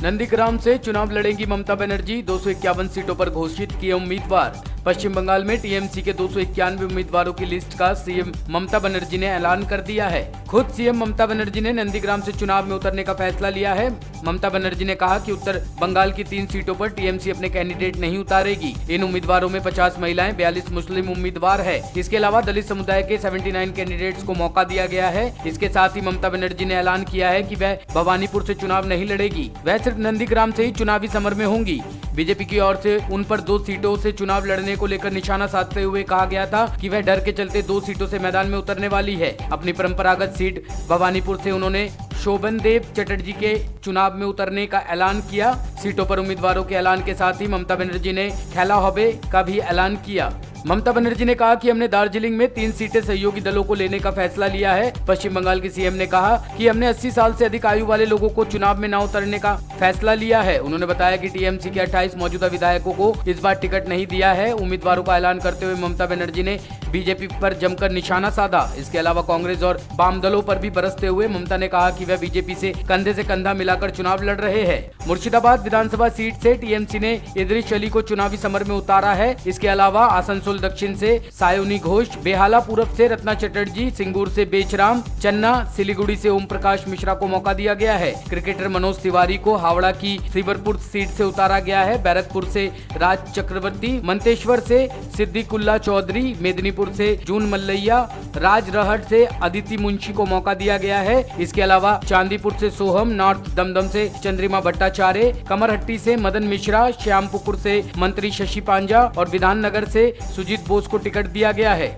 नंदीग्राम से चुनाव लड़ेंगी ममता बनर्जी, 251 सीटों पर घोषित किए उम्मीदवार। पश्चिम बंगाल में टीएमसी के 291 उम्मीदवारों की लिस्ट का सीएम ममता बनर्जी ने ऐलान कर दिया है। खुद सीएम ममता बनर्जी ने नंदीग्राम से चुनाव में उतरने का फैसला लिया है। ममता बनर्जी ने कहा कि उत्तर बंगाल की 3 सीटों पर टीएमसी अपने कैंडिडेट नहीं उतारेगी। इन उम्मीदवारों में 50 महिलाएं, 42 मुस्लिम उम्मीदवार है। इसके अलावा दलित समुदाय के 79 कैंडिडेट्स को मौका दिया गया है। इसके साथ ही ममता बनर्जी ने ऐलान किया है कि वह भवानीपुर से चुनाव नहीं लड़ेगी, वह सिर्फ नंदीग्राम से ही चुनावी समर में होंगी। बीजेपी की ओर से उन पर 2 सीटों से चुनाव लड़ने को लेकर निशाना साधते हुए कहा गया था कि वह डर के चलते 2 सीटों से मैदान में उतरने वाली है। अपनी परंपरागत सीट भवानीपुर से उन्होंने शोभन देव चटर्जी के चुनाव में उतरने का ऐलान किया। सीटों पर उम्मीदवारों के ऐलान के साथ ही ममता बनर्जी ने खेला हॉबे का भी ऐलान किया। ममता बनर्जी ने कहा कि हमने दार्जिलिंग में 3 सीटें सहयोगी दलों को लेने का फैसला लिया है। पश्चिम बंगाल की सीएम ने कहा कि हमने 80 साल से अधिक आयु वाले लोगों को चुनाव में न उतरने का फैसला लिया है। उन्होंने बताया कि टीएमसी के 28 मौजूदा विधायकों को इस बार टिकट नहीं दिया है। उम्मीदवारों का ऐलान करते हुए ममता बनर्जी ने बीजेपी पर जमकर निशाना साधा। इसके अलावा कांग्रेस और वाम दलों पर भी बरसते हुए ममता ने कहा कि वह बीजेपी से कंधे से कंधा मिलाकर चुनाव लड़ रहे हैं। मुर्शिदाबाद विधानसभा सीट से टीएमसी ने इदरीस अली को चुनावी समर में उतारा है। इसके अलावा आसनसोल दक्षिण से सायोनी घोष, बेहाला पूरब से रत्ना चटर्जी, सिंगूर से बेचराम चन्ना, सिलीगुड़ी से ओम प्रकाश मिश्रा को मौका दिया गया है। क्रिकेटर मनोज तिवारी को हावड़ा की श्रीवरपुर सीट से उतारा गया है। बैरकपुर से राज चक्रवर्ती, मंतेश्वर से सिद्दीकुल्ला चौधरी, मेदिनीपुर से जून मल्लैया, राजरहट से अदिति मुंशी को मौका दिया गया है। इसके अलावा चांदीपुर से सोहम, नॉर्थ दमदम से चंद्रिमा भट्टाचार्य, कमरहट्टी से मदन मिश्रा, श्यामपुकुर से मंत्री शशि पांजा और विधाननगर से सुजीत बोस को टिकट दिया गया है।